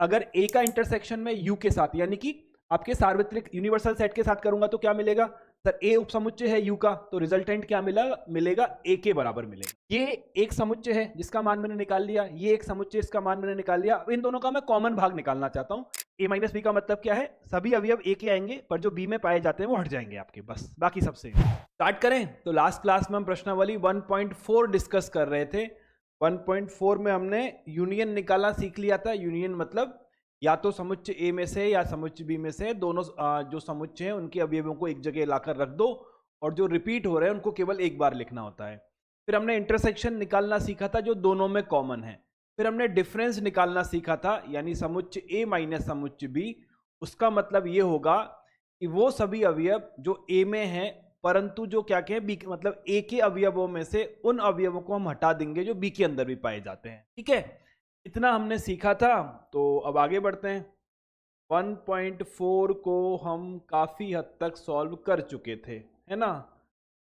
अगर ए का इंटरसेक्शन में यू के साथ यानी कि आपके सार्वत्रिक यूनिवर्सल सेट के साथ करूंगा तो क्या मिलेगा सर, ए उपसमुच्चय है यू का, तो रिजल्टेंट क्या मिलेगा ए के बराबर मिलेगा। ये एक समुच्चय है जिसका मान मैंने निकाल लिया, ये एक समुच्चय इसका मान मैंने निकाल लिया। इन दोनों का मैं कॉमन भाग निकालना चाहता हूं। ए माइनस बी का मतलब क्या है, सभी अवयव ए के आएंगे पर जो बी में पाए जाते हैं वो हट जाएंगे आपके, बस बाकी सबसे। स्टार्ट करें तो लास्ट क्लास में हम प्रश्नावली 1.4 डिस्कस कर रहे थे। 1.4 में हमने यूनियन निकालना सीख लिया था। यूनियन मतलब या तो समुच्चय ए में से या समुच्चय बी में से दोनों जो समुच्चय हैं उनके अवयवों को एक जगह लाकर रख दो और जो रिपीट हो रहे हैं उनको केवल एक बार लिखना होता है। फिर हमने इंटरसेक्शन निकालना सीखा था जो दोनों में कॉमन है। फिर हमने डिफरेंस निकालना सीखा था, यानी समुच्चय ए माइनस समुच्चय बी, उसका मतलब ये होगा कि वो सभी अवयव जो ए में हैं परंतु जो क्या कहें बी, मतलब ए के अवयवों में से उन अवयवों को हम हटा देंगे जो बी के अंदर भी पाए जाते हैं। ठीक है, इतना हमने सीखा था। तो अब आगे बढ़ते हैं। 1.4 को हम काफ़ी हद तक सॉल्व कर चुके थे, है ना।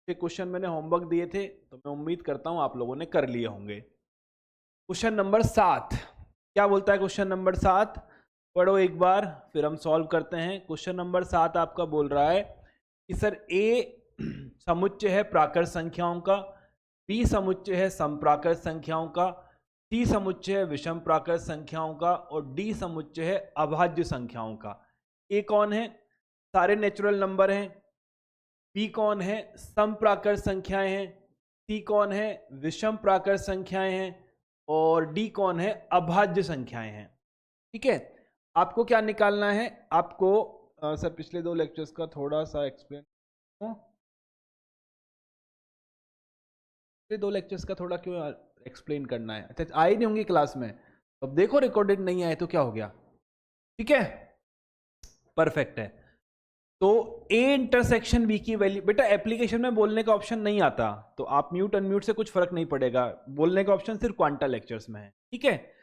ये क्वेश्चन मैंने होमवर्क दिए थे तो मैं उम्मीद करता हूँ आप लोगों ने कर लिए होंगे। क्वेश्चन नंबर 7 क्या बोलता है? क्वेश्चन नंबर 7 पढ़ो एक बार फिर हम सॉल्व करते हैं। क्वेश्चन नंबर 7 आपका बोल रहा है कि सर ए समुच्चय है प्राकृत संख्याओं का, बी समुच्चय है समप्राकृत संख्याओं का, सी समुच्चय है विषम प्राकृत संख्याओं का और डी समुच्चय है अभाज्य संख्याओं का। ए कौन है? सारे नेचुरल नंबर हैं। बी कौन है? समप्राकृत संख्याएं हैं। सी कौन है? विषम प्राकृत संख्याएं हैं और डी कौन है? अभाज्य संख्याएं हैं। ठीक है, आपको क्या निकालना है? आपको सर पिछले 2 लेक्चर्स का थोड़ा सा एक्सप्लेन, पिछले 2 लेक्चर्स का थोड़ा क्यों एक्सप्लेन करना है? अच्छा, आए नहीं होंगी क्लास में, अब देखो रिकॉर्डेड नहीं आए तो क्या हो गया। ठीक है, परफेक्ट है। तो ए इंटरसेक्शन बी की वैल्यू, बेटा एप्लीकेशन में बोलने का ऑप्शन नहीं आता तो आप म्यूट अनम्यूट से कुछ फर्क नहीं पड़ेगा, बोलने का ऑप्शन सिर्फ क्वांटा लेक्चर्स में है। ठीक है,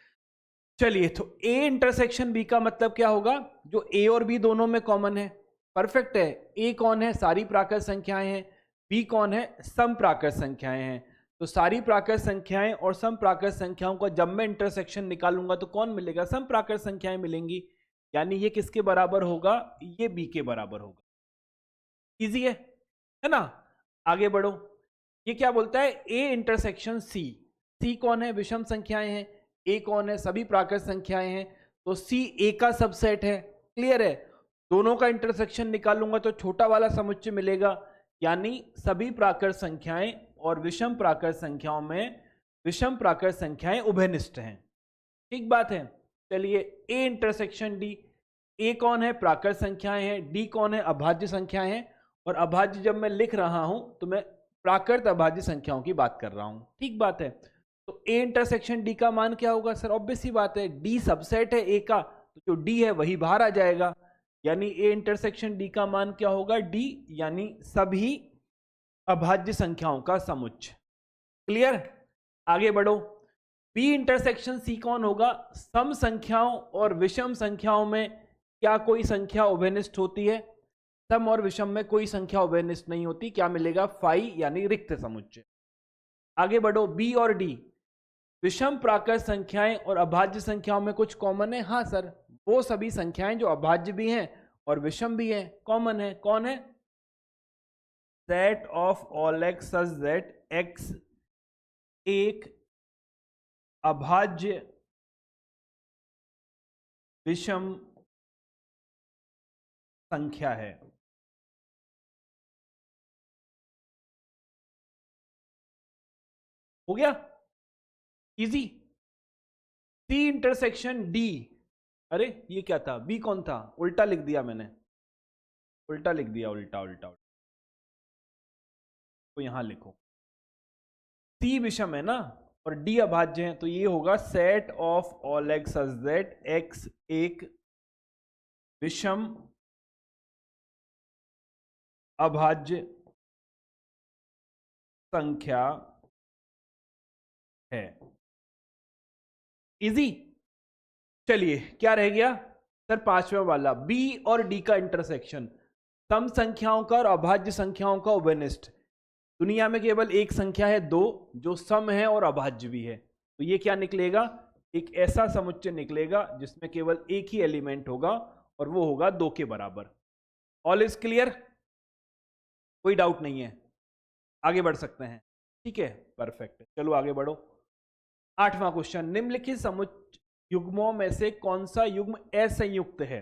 चलिए, तो ए इंटरसेक्शन बी का मतलब क्या होगा? जो ए और बी दोनों में कॉमन है। परफेक्ट है। ए कौन है? सारी प्राकृत संख्याएं हैं। बी कौन है? सम प्राकृत संख्याएं हैं। तो सारी प्राकृत संख्याएं और सम प्राकृत संख्याओं का जब मैं इंटरसेक्शन निकालूंगा तो कौन मिलेगा? सम प्राकृत संख्याएं मिलेंगी। यानी ये किसके बराबर होगा? ये बी के बराबर होगा। इजी है ना। आगे बढ़ो। ये क्या बोलता है? ए इंटरसेक्शन सी। सी कौन है? विषम संख्याएं हैं। ए कौन है? सभी प्राकृत संख्याएं हैं। तो सी ए का सबसेट है। क्लियर है। दोनों का इंटरसेक्शन निकालूंगा तो छोटा वाला समुच्चय मिलेगा, यानी सभी प्राकृत संख्याएं और विषम प्राकृत संख्याओं में विषम प्राकृत संख्याएं उभयनिष्ठ हैं। ठीक बात है। चलिए, ए इंटरसेक्शन डी। ए कौन है? प्राकृत संख्याएं हैं। डी कौन है? अभाज्य संख्याएं हैं। और अभाज्य जब मैं लिख रहा हूं तो मैं प्राकृत अभाज्य संख्याओं की बात कर रहा हूं। ठीक बात है। तो ए इंटरसेक्शन डी का मान क्या होगा? सर ऑब्वियस सी बात है, डी सबसेट है ए का, तो जो डी है वही बाहर आ जाएगा। यानी ए इंटरसेक्शन डी का मान क्या होगा? डी, यानी सभी अभाज्य संख्याओं का समुच्चय। क्लियर। आगे बढ़ो। बी इंटरसेक्शन सी कौन होगा? सम संख्याओं और विषम संख्याओं में क्या कोई संख्या उभयनिष्ठ होती है? सम और विषम में कोई संख्या उभयनिष्ठ नहीं होती। क्या मिलेगा? फाई, यानी रिक्त समुच्चय। आगे बढ़ो। बी और डी, विषम प्राकृत संख्याएं और अभाज्य संख्याओं में कुछ कॉमन है? हाँ सर, वो सभी संख्याएं जो अभाज्य भी हैं और विषम भी हैं कॉमन है। कौन है? Set of all x such that x एक अभाज्य विषम संख्या है। हो गया इजी। सी इंटरसेक्शन डी, अरे ये क्या था? बी कौन था? उल्टा लिख दिया मैंने, उल्टा लिख दिया, उल्टा उल्टा, तो यहां लिखो। सी विषम है ना और डी अभाज्य है, तो ये होगा set of all x such that x एक विषम अभाज्य संख्या है। इजी। चलिए, क्या रह गया सर? 5वां वाला, बी और डी का इंटरसेक्शन, सम संख्याओं का और अभाज्य संख्याओं का उभयनिष्ठ। दुनिया में केवल एक संख्या है 2 जो सम है और अभाज्य भी है, तो ये क्या निकलेगा? एक ऐसा समुच्चय निकलेगा जिसमें केवल एक ही एलिमेंट होगा और वो होगा 2 के बराबर। ऑल इज क्लियर, कोई डाउट नहीं है, आगे बढ़ सकते हैं। ठीक है, परफेक्ट, चलो आगे बढ़ो। 8वां क्वेश्चन, निम्नलिखित समुच्चय युग्मों में से कौन सा युग्म असंयुक्त है?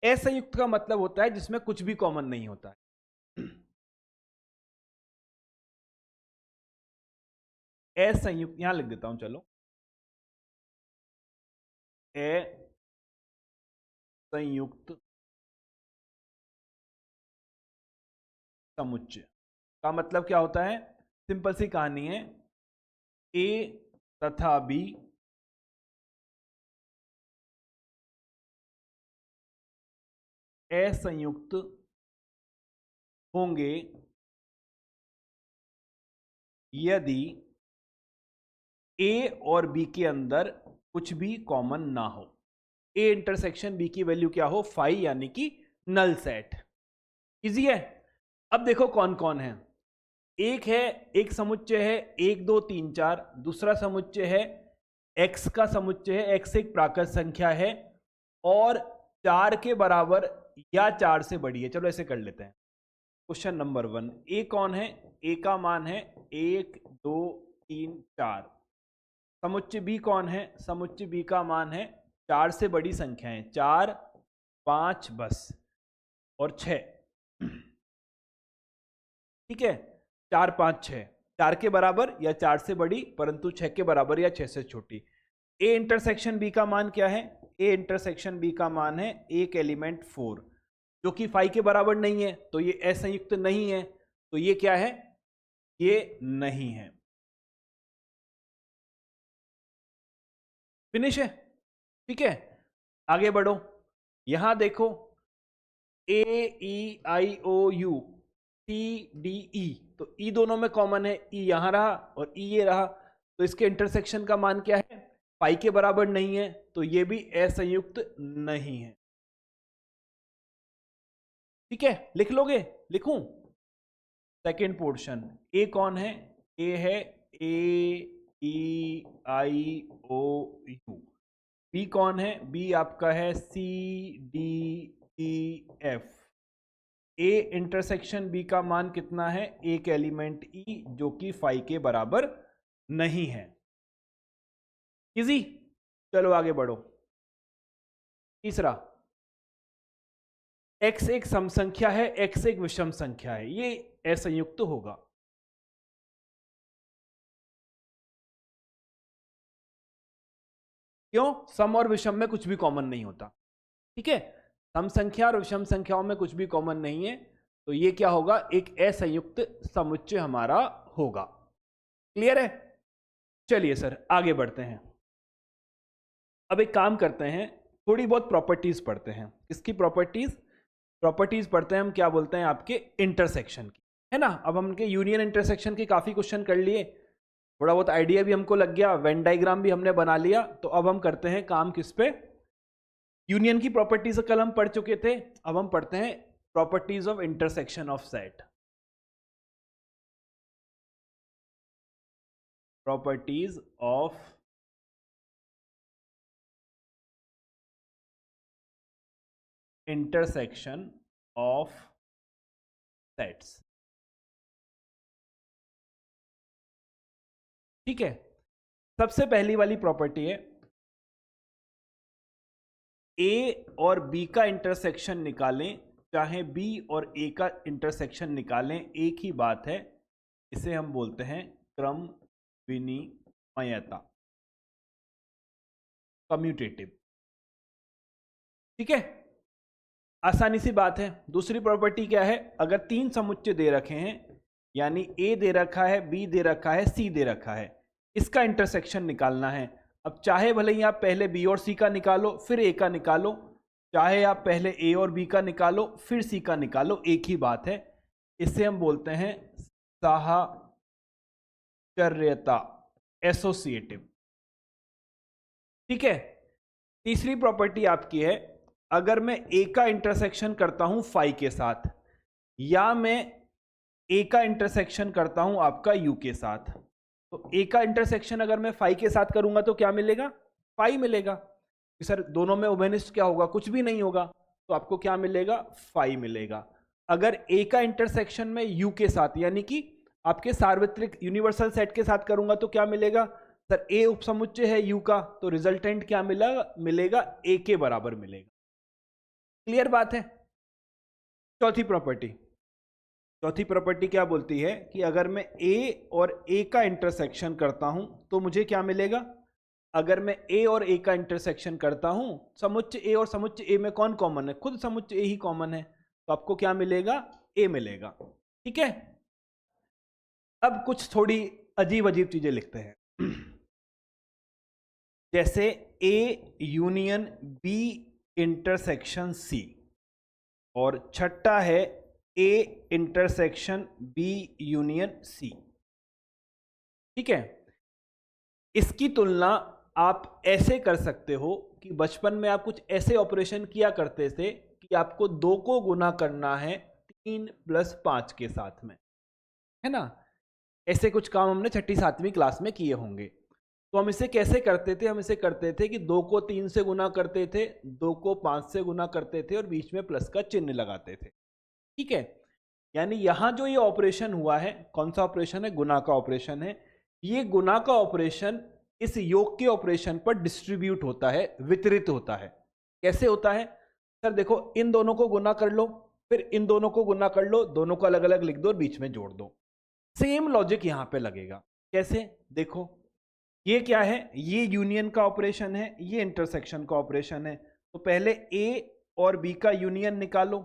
असंयुक्त का मतलब होता है जिसमें कुछ भी कॉमन नहीं होता है। असंयुक्त यहां लिख देता हूं, चलो, असंयुक्त समुच्चय का मतलब क्या होता है? सिंपल सी कहानी है, ए तथा बी असंयुक्त होंगे यदि ए और बी के अंदर कुछ भी कॉमन ना हो। ए इंटरसेक्शन बी की वैल्यू क्या हो? 5, यानी कि नल सेट। इजी है। अब देखो कौन कौन है। एक समुच्चय है 1 2 3 4, दूसरा समुच्चय है x का समुच्चय है, x एक प्राकृत संख्या है और 4 के बराबर या 4 से बड़ी है। चलो ऐसे कर लेते हैं। क्वेश्चन नंबर 1, ए कौन है? ए का मान है 1 2 3 4। समुच्चय बी कौन है? समुच्चय बी का मान है 4 से बड़ी संख्याएं, 4 5 बस और 6। ठीक है, 4 5 6, 4 के बराबर या 4 से बड़ी परंतु 6 के बराबर या 6 से छोटी। ए इंटरसेक्शन बी का मान क्या है? ए इंटरसेक्शन बी का मान है एक एलिमेंट 4, जो कि 5 के बराबर नहीं है, तो ये असंयुक्त नहीं है। तो ये क्या है? ये नहीं है। फिनिश है। ठीक है, आगे बढ़ो। यहां देखो, ए ई आई ओ यू सी डी ई, तो ई दोनों में कॉमन है, ई यहां रहा और ई ये रहा, तो इसके इंटरसेक्शन का मान क्या है? 5 के बराबर नहीं है, तो ये भी असंयुक्त नहीं है। ठीक है, लिख लोगे? लिखूं? सेकेंड पोर्शन, ए कौन है? ए है ए ई आई ओ यू। बी कौन है? बी आपका है C D E F. A intersection B का मान कितना है? एक एलिमेंट ई, जो कि 5 के बराबर नहीं है। इजी, चलो आगे बढ़ो। तीसरा, x एक सम संख्या है, x एक विषम संख्या है, ये असंयुक्त होगा। क्यों? सम और विषम में कुछ भी कॉमन नहीं होता। ठीक है, सम संख्या और विषम संख्याओं में कुछ भी कॉमन नहीं है, तो ये क्या होगा? एक असंयुक्त समुच्चय हमारा होगा। क्लियर है? चलिए सर आगे बढ़ते हैं। अब एक काम करते हैं, थोड़ी बहुत प्रॉपर्टीज पढ़ते हैं। किसकी प्रॉपर्टीज? प्रॉपर्टीज पढ़ते हैं हम, क्या बोलते हैं, आपके इंटरसेक्शन की, है ना। अब हम उनके यूनियन इंटरसेक्शन के काफी क्वेश्चन कर लिए, थोड़ा बहुत आइडिया भी हमको लग गया, वेन डायग्राम भी हमने बना लिया। तो अब हम करते हैं काम किस पे? यूनियन की प्रॉपर्टीज कल हम पढ़ चुके थे, अब हम पढ़ते हैं properties of intersection of set. Properties of intersection of sets. ठीक है, सबसे पहली वाली प्रॉपर्टी है, ए और बी का इंटरसेक्शन निकालें, चाहे बी और ए का इंटरसेक्शन निकालें, एक ही बात है। इसे हम बोलते हैं क्रम विनिमयता, कम्यूटेटिव। ठीक है, आसानी सी बात है। दूसरी प्रॉपर्टी क्या है? अगर 3 समुच्चय दे रखे हैं, यानी ए दे रखा है, बी दे रखा है, सी दे रखा है, इसका इंटरसेक्शन निकालना है। अब चाहे भले ही आप पहले बी और सी का निकालो फिर ए का निकालो, चाहे आप पहले ए और बी का निकालो फिर सी का निकालो, एक ही बात है। इसे हम बोलते हैं साहचर्यता, एसोसिएटिव। ठीक है, तीसरी प्रॉपर्टी आपकी है, अगर मैं ए का इंटरसेक्शन करता हूं फाई के साथ, या मैं ए का इंटरसेक्शन करता हूं आपका यू के साथ, तो ए का इंटरसेक्शन अगर मैं फाई के साथ करूंगा तो क्या मिलेगा? फाई मिलेगा कि सर दोनों में उभयनिष्ठ क्या होगा, कुछ भी नहीं होगा, तो आपको क्या मिलेगा, फाई मिलेगा। अगर ए का इंटरसेक्शन में यू के साथ यानी कि आपके सार्वत्रिक यूनिवर्सल सेट के साथ करूंगा तो क्या मिलेगा, सर ए उपसमुच्चय है यू का, तो रिजल्टेंट क्या मिलेगा ए के बराबर मिलेगा। क्लियर बात है। चौथी प्रॉपर्टी क्या बोलती है कि अगर मैं ए और ए का इंटरसेक्शन करता हूं तो मुझे क्या मिलेगा, अगर मैं ए और ए का इंटरसेक्शन करता हूं, समुच्चय ए और समुच्चय ए में कौन कॉमन है, खुद समुच्चय ए ही कॉमन है, तो आपको क्या मिलेगा, ए मिलेगा। ठीक है। अब कुछ थोड़ी अजीब अजीब चीजें लिखते हैं जैसे A union B intersection C, और छठा है A intersection B union C. ठीक है। इसकी तुलना आप ऐसे कर सकते हो कि बचपन में आप कुछ ऐसे ऑपरेशन किया करते थे कि आपको 2 को गुना करना है 3 + 5 के साथ में, है ना। ऐसे कुछ काम हमने 6ठी 7वीं क्लास में किए होंगे। तो हम इसे कैसे करते थे, हम इसे करते थे कि 2 को 3 से गुना करते थे, 2 को 5 से गुना करते थे और बीच में प्लस का चिन्ह लगाते थे। ठीक है। यानी यहां जो ये ऑपरेशन हुआ है, कौन सा ऑपरेशन है, गुना का ऑपरेशन है। ये गुना का ऑपरेशन इस योग के ऑपरेशन पर डिस्ट्रीब्यूट होता है, वितरित होता है। कैसे होता है, सर देखो इन दोनों को गुना कर लो, फिर इन दोनों को गुना कर लो, दोनों को अलग अलग लिख दो और बीच में जोड़ दो। सेम लॉजिक यहां पे लगेगा। कैसे, देखो ये क्या है, ये यूनियन का ऑपरेशन है, ये इंटरसेक्शन का ऑपरेशन है। तो पहले ए और बी का यूनियन निकालो,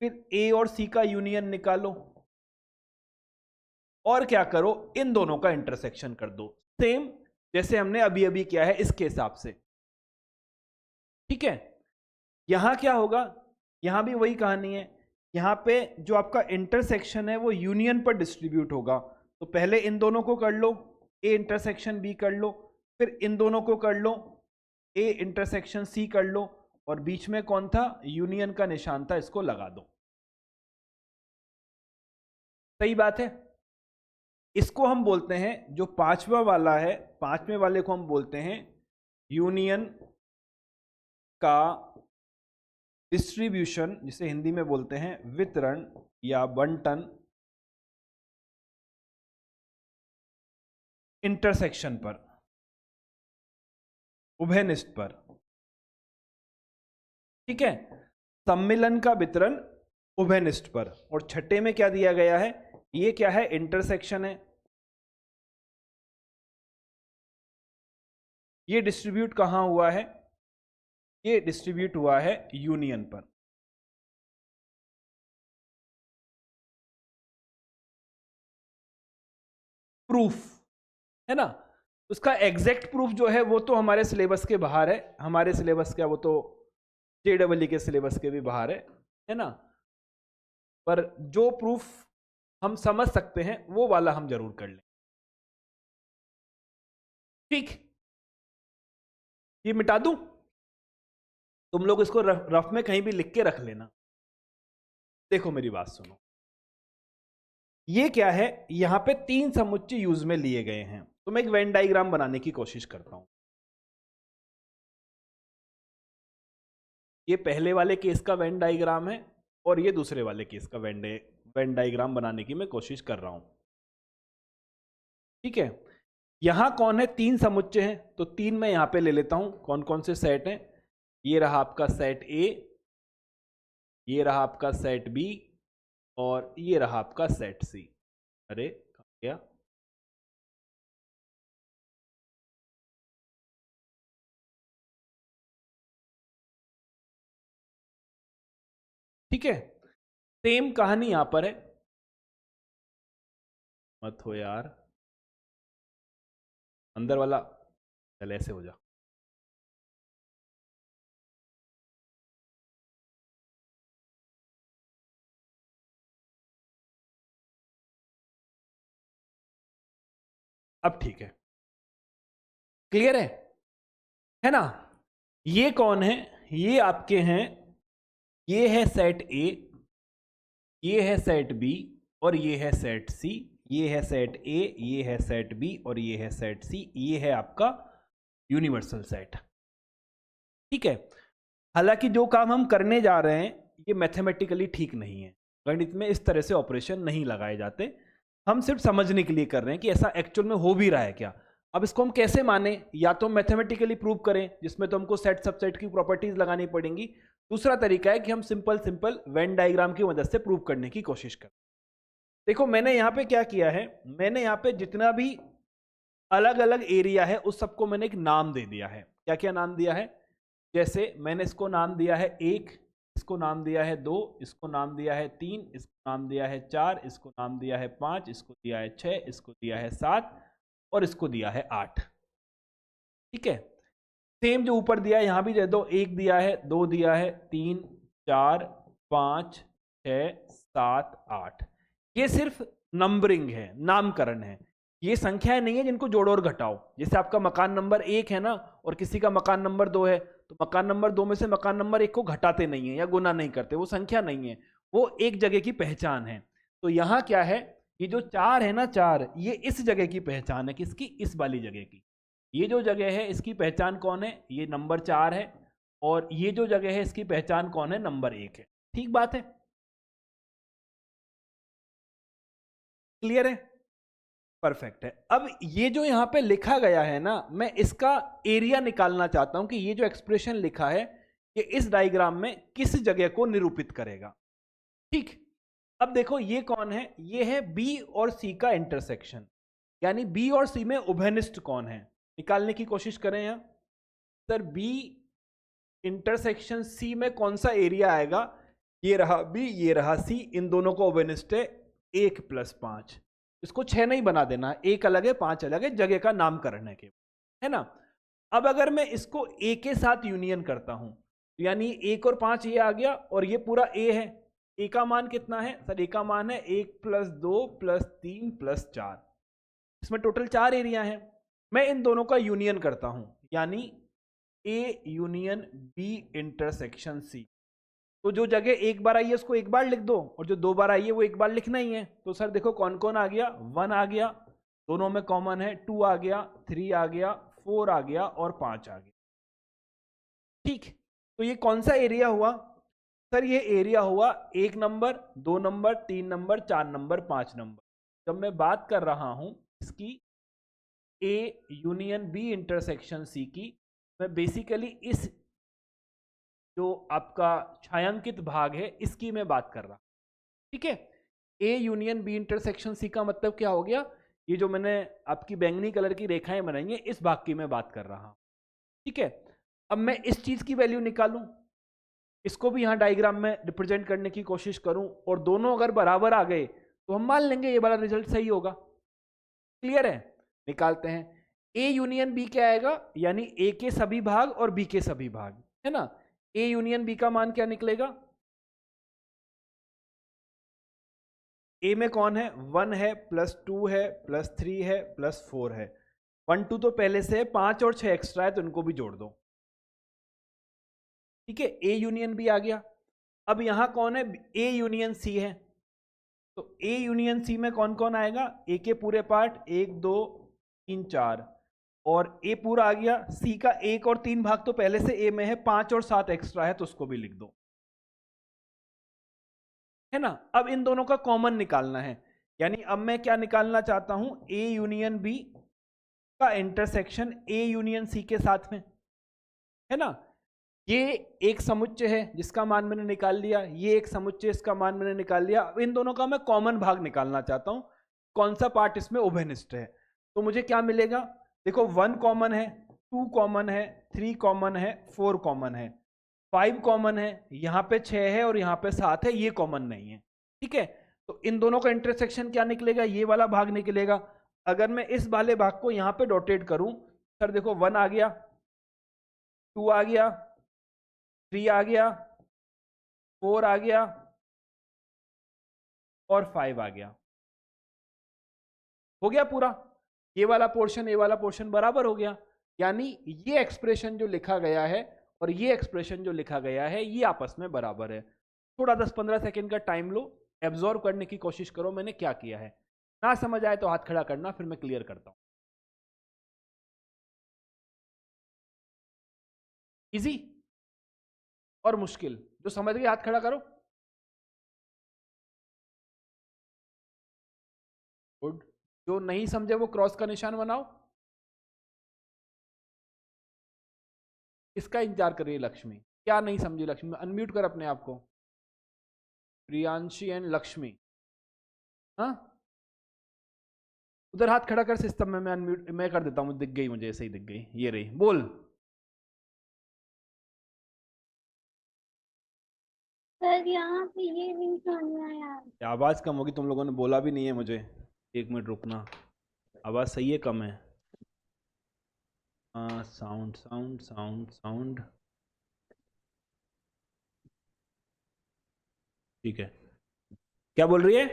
फिर ए और सी का यूनियन निकालो, और क्या करो, इन दोनों का इंटरसेक्शन कर दो, सेम जैसे हमने अभी अभी किया है इसके हिसाब से। ठीक है। यहां क्या होगा, यहां भी वही कहानी है। यहां पे जो आपका इंटरसेक्शन है वो यूनियन पर डिस्ट्रीब्यूट होगा। तो पहले इन दोनों को कर लो, ए इंटरसेक्शन बी कर लो, फिर इन दोनों को कर लो, ए इंटरसेक्शन सी कर लो, और बीच में कौन था, यूनियन का निशान था, इसको लगा दो। सही बात है। इसको हम बोलते हैं, जो पांचवा वाला है, पांचवें वाले को हम बोलते हैं यूनियन का डिस्ट्रीब्यूशन, जिसे हिंदी में बोलते हैं वितरण या बंटन इंटरसेक्शन पर, उभयनिष्ठ पर। ठीक है। सम्मिलन का वितरण उभयनिष्ठ पर। और छठे में क्या दिया गया है, ये क्या है, इंटरसेक्शन है, ये डिस्ट्रीब्यूट कहां हुआ है, ये डिस्ट्रीब्यूट हुआ है यूनियन पर। प्रूफ है ना, उसका एग्जैक्ट प्रूफ जो है वो तो हमारे सिलेबस के बाहर है, हमारे सिलेबस क्या, वो तो JEE के सिलेबस के भी बाहर है ना। पर जो प्रूफ हम समझ सकते हैं वो वाला हम जरूर कर लें। ठीक, ये मिटा दूं, तुम लोग इसको रफ में कहीं भी लिख के रख लेना। देखो मेरी बात सुनो, ये क्या है, यहां पे 3 समुच्चय यूज में लिए गए हैं। तो मैं एक वेन डायग्राम बनाने की कोशिश करता हूं। ये पहले वाले केस का वेन डायग्राम है और ये दूसरे वाले केस का वेन डायग्राम बनाने की मैं कोशिश कर रहा हूं। ठीक है। यहां कौन है, 3 समुच्चय हैं, तो 3 मैं यहां पे ले लेता हूं। कौन कौन से सेट हैं, ये रहा आपका सेट ए, ये रहा आपका सेट बी, और ये रहा आपका सेट सी। अरे क्या, ठीक है। सेम कहानी यहां पर है, मत हो यार, अंदर वाला, चल ऐसे हो जा। अब ठीक है, क्लियर है ना। ये कौन है, ये आपके हैं, ये है सेट ए, ये है सेट बी, और ये है सेट सी। ये है सेट ए, ये है सेट बी, और ये है सेट सी। ये है आपका यूनिवर्सल सेट। ठीक है, हालांकि जो काम हम करने जा रहे हैं ये मैथमेटिकली ठीक नहीं है, गणित में इस तरह से ऑपरेशन नहीं लगाए जाते, हम सिर्फ समझने के लिए कर रहे हैं कि ऐसा एक्चुअल में हो भी रहा है क्या। अब इसको हम कैसे माने, या तो मैथमेटिकली प्रूव करें जिसमें तो हमको सेट सबसेट की प्रॉपर्टीज लगानी पड़ेंगी, दूसरा तरीका है कि हम सिंपल वेन डायग्राम की मदद से प्रूव करने की कोशिश करें। देखो मैंने यहाँ पे क्या किया है, मैंने यहाँ पे जितना भी अलग अलग एरिया है उस सबको मैंने एक नाम दे दिया है। क्या क्या नाम दिया है, जैसे मैंने इसको नाम दिया है 1, इसको नाम दिया है 2, इसको नाम दिया है 3, इसको नाम दिया है 4, इसको नाम दिया है 5, इसको दिया है 6, इसको दिया है 7 और इसको दिया है 8। ठीक है, सेम जो ऊपर दिया है यहां भी दे दो, 1 दिया है, 2 दिया है, 3, 4, 5, 6, 7, 8। ये सिर्फ नंबरिंग है, नामकरण है, ये संख्याएं नहीं है जिनको जोड़ो और घटाओ। जैसे आपका मकान नंबर 1 है ना और किसी का मकान नंबर 2 है, तो मकान नंबर 2 में से मकान नंबर 1 को घटाते नहीं है या गुना नहीं करते, वो संख्या नहीं है, वो एक जगह की पहचान है। तो यहाँ क्या है, ये जो 4 है ना, 4 ये इस जगह की पहचान है, किसकी, इस वाली जगह की। ये जो जगह है इसकी पहचान कौन है, ये नंबर 4 है, और ये जो जगह है इसकी पहचान कौन है, नंबर 1 है। ठीक बात है, क्लियर है, परफेक्ट है। अब ये जो यहां पे लिखा गया है ना, मैं इसका एरिया निकालना चाहता हूं कि ये जो एक्सप्रेशन लिखा है ये इस डायग्राम में किस जगह को निरूपित करेगा। ठीक, अब देखो ये कौन है, ये है बी और सी का इंटरसेक्शन, यानी बी और सी में उभयनिष्ठ कौन है, निकालने की कोशिश करें। यहां सर बी इंटरसेक्शन सी में कौन सा एरिया आएगा, ये रहा बी, ये रहा सी, इन दोनों को उभयनिष्ठ है 1 + 5। इसको 6 नहीं बना देना, 1 अलग है 5 अलग है, जगह का नामकरण है, है ना। अब अगर मैं इसको ए के साथ यूनियन करता हूं, यानी 1 और 5 ये आ गया और ये पूरा ए है, ए का मान कितना है सर, ए का मान है 1 + 2 + 3 + 4, इसमें टोटल 4 एरिया हैं। मैं इन दोनों का यूनियन करता हूं, यानी A union B intersection C. तो जो जगह एक बार आई है उसको एक बार लिख दो, और जो 2 बार आई है वो एक बार लिखना ही है। तो सर देखो कौन कौन आ गया, 1 आ गया, दोनों में कॉमन है, 2 आ गया, 3 आ गया, 4 आ गया और 5 आ गया। ठीक, तो ये कौन सा एरिया हुआ सर, ये एरिया हुआ 1 number, 2 number, 3 number, 4 number, 5 number. जब मैं बात कर रहा हूं इसकी A union B intersection C की, मैं बेसिकली इस जो आपका छायांकित भाग है इसकी मैं बात कर रहा। ठीक है, A union B intersection C का मतलब क्या हो गया, ये जो मैंने आपकी बैंगनी कलर की रेखाएं बनाई हैं इस भाग की मैं बात कर रहा हूं। ठीक है, अब मैं इस चीज की वैल्यू निकालूं, इसको भी यहां डायग्राम में रिप्रेजेंट करने की कोशिश करूं, और दोनों अगर बराबर आ गए तो हम मान लेंगे ये वाला रिजल्ट सही होगा। क्लियर है, निकालते हैं। ए यूनियन बी क्या आएगा, यानी ए के सभी भाग और बी के सभी भाग, है ना। ए यूनियन बी का मान क्या निकलेगा, ए में कौन है, 1 है, +2 है, +3 है, +4 है। 1 2 तो पहले से है, 5 और 6 एक्स्ट्रा है तो इनको भी जोड़ दो। ठीक है, ए यूनियन बी आ गया। अब यहां कौन है, ए यूनियन सी है, तो ए यूनियन सी में कौन कौन आएगा, ए के पूरे पार्ट 1 2 3 4, और ए पूरा आ गया, सी का 1 और 3 भाग तो पहले से ए में है, 5 और 7 एक्स्ट्रा है तो उसको भी लिख दो, है ना। अब इन दोनों का कॉमन निकालना है, यानी अब मैं क्या निकालना चाहता हूं, ए यूनियन बी का इंटरसेक्शन ए यूनियन सी के साथ में, है ना। ये एक समुच्चय है जिसका मान मैंने निकाल लिया, ये एक समुच्चय इसका मान मैंने निकाल लिया। अब इन दोनों का मैं कॉमन भाग निकालना चाहता हूं, कौन सा पार्ट इसमें उभयनिष्ठ है। तो मुझे क्या मिलेगा, देखो 1 कॉमन है, 2 कॉमन है, 3 कॉमन है, 4 कॉमन है, 5 कॉमन है, यहाँ पे 6 है और यहाँ पे 7 है, ये कॉमन नहीं है। ठीक है, तो इन दोनों का इंटरसेक्शन क्या निकलेगा, ये वाला भाग निकलेगा। अगर मैं इस वाले भाग को यहाँ पे डॉटेड करूं, सर देखो 1 आ गया, 2 आ गया, 3 आ गया, 4 आ गया और 5 आ गया, हो गया पूरा। ये वाला पोर्शन बराबर हो गया, यानी ये एक्सप्रेशन जो लिखा गया है और ये एक्सप्रेशन जो लिखा गया है ये आपस में बराबर है। थोड़ा 10-15 सेकेंड का टाइम लो, एब्जॉर्व करने की कोशिश करो मैंने क्या किया है। ना समझ आए तो हाथ खड़ा करना, फिर मैं क्लियर करता हूं। इजी और मुश्किल? जो समझ गए हाथ खड़ा करो। गुड। जो नहीं समझे वो क्रॉस का निशान बनाओ। इसका इंतजार कर रही है लक्ष्मी। क्या नहीं समझी लक्ष्मी? अनम्यूट कर अपने आप को। प्रियांशी एंड लक्ष्मी। हाँ, उधर हाथ खड़ा कर सिस्टम में, मैं अनम्यूट मैं कर देता हूँ। दिख गई मुझे, ऐसे ही दिख गई, ये रही। बोल। सर यहाँ पे ये नहीं समझ आया। आवाज कम होगी, तुम लोगों ने बोला भी नहीं है मुझे। 1 मिनट रुकना, आवाज सही है कम है? साउंड साउंड साउंड साउंड, ठीक है। क्या बोल रही है?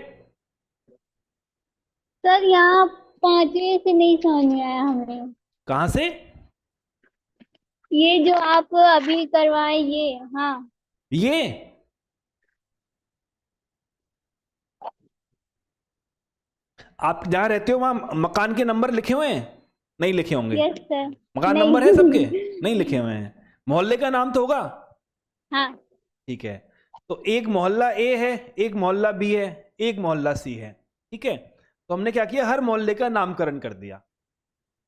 सर यहाँ 5वें से नहीं समझ में आया हमें। कहाँ से? ये जो आप अभी करवाए ये। हाँ। ये आप जहाँ रहते हो वहां मकान के नंबर लिखे हुए हैं? नहीं लिखे होंगे। Yes sir. मकान नंबर है सबके? नहीं। नहीं लिखे हुए हैं। मोहल्ले का नाम तो होगा। हाँ। ठीक है, तो एक मोहल्ला ए है, एक मोहल्ला बी है, एक मोहल्ला सी है। ठीक है, तो हमने क्या किया, हर मोहल्ले का नामकरण कर दिया।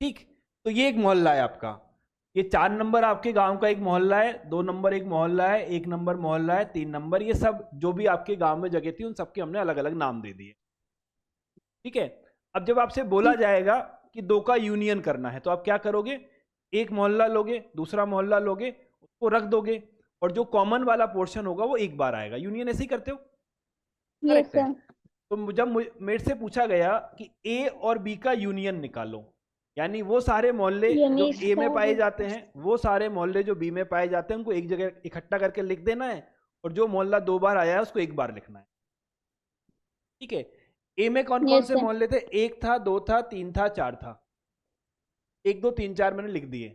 ठीक, तो ये एक मोहल्ला है आपका। ये 4 नंबर आपके गांव का एक मोहल्ला है, 2 नंबर एक मोहल्ला है, 1 नंबर मोहल्ला है, 3 नंबर, ये सब जो भी आपके गांव में जगह थी उन सबके हमने अलग अलग नाम दे दिए। ठीक है, अब जब आपसे बोला जाएगा कि 2 का यूनियन करना है तो आप क्या करोगे? एक मोहल्ला लोगे, दूसरा मोहल्ला लोगे, उसको रख दोगे, और जो कॉमन वाला पोर्शन होगा वो एक बार आएगा। यूनियन ऐसे ही करते हो? यस करेक्ट है। सर। तो जब मेरे से पूछा गया कि ए और बी का यूनियन निकालो, यानी वो सारे मोहल्ले ये जो नहीं ए में पाए सर। जाते हैं, वो सारे मोहल्ले जो बी में पाए जाते हैं, उनको एक जगह इकट्ठा करके लिख देना है, और जो मोहल्ला 2 बार आया है उसको एक बार लिखना है। ठीक है, ए में कौन कौन यस से सर। मोहल्ले थे? 1 था, 2 था, 3 था, 4 था। 1 2 3 4 मैंने लिख दिए,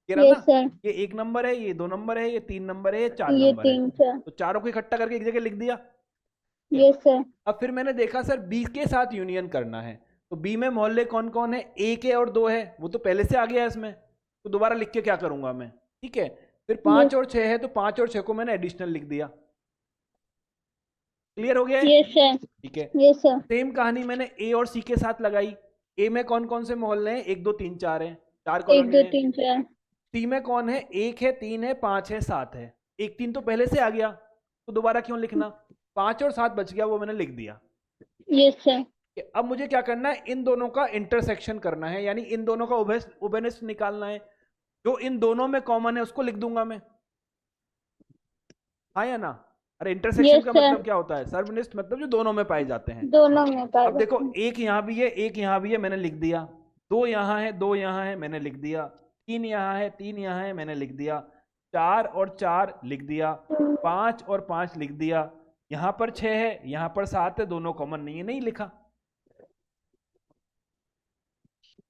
कह रहा ना? Yes sir. ये 1 नंबर है, ये 2 नंबर है, ये 3 नंबर है, ये 4 ये नंबर है। 3 4। तो चारों को इकट्ठा करके एक जगह लिख दिया। ठीक है, यस सर। अब फिर मैंने देखा सर बी के साथ यूनियन करना है, तो बी में मोहल्ले कौन कौन है? 1 है और 2 है, वो तो पहले से आ गया है इसमें, तो दोबारा लिख के क्या करूंगा मैं? ठीक है, फिर 5 यस। और 6 है, तो 5 और 6 को मैंने एडिशनल लिख दिया। क्लियर हो गया है? Yes sir. ठीक है, यस सर। सेम कहानी मैंने ए और सी के साथ लगाई। ए में कौन कौन से मोहल्ले हैं? 1 2 3 4 है, 4 1 कॉलोनी 2 है। 3 4। सी में कौन है? 1 है, 3 है, 5 है, 7 है। 1 3 तो पहले से आ गया, तो दोबारा क्यों लिखना? 5 और 7 बच गया, वो मैंने लिख दिया। Yes sir. अब मुझे क्या करना है? इन दोनों का इंटरसेक्शन करना है, यानी इन दोनों का उभयनिष्ठ निकालना है। जो इन दोनों में कॉमन है उसको लिख दूंगा मैं, हाँ या ना? अरे इंटरसेक्शन यस का सर। मतलब क्या होता है? सर्वनिष्ठ मतलब जो दोनों में पाए जाते हैं। दोनों में कर अब देखो, सकते हैं। एक यहां भी है, एक यहां भी है, मैंने लिख दिया। 2 यहां है, 2 यहां है, मैंने लिख दिया। 3 यहां है, 3 यहां है, मैंने लिख दिया। 4 और 4 लिख दिया। 5 और 5 लिख दिया। यहां पर 6 है, यहां पर 7 है, दोनों कॉमन नहीं है, नहीं लिखा।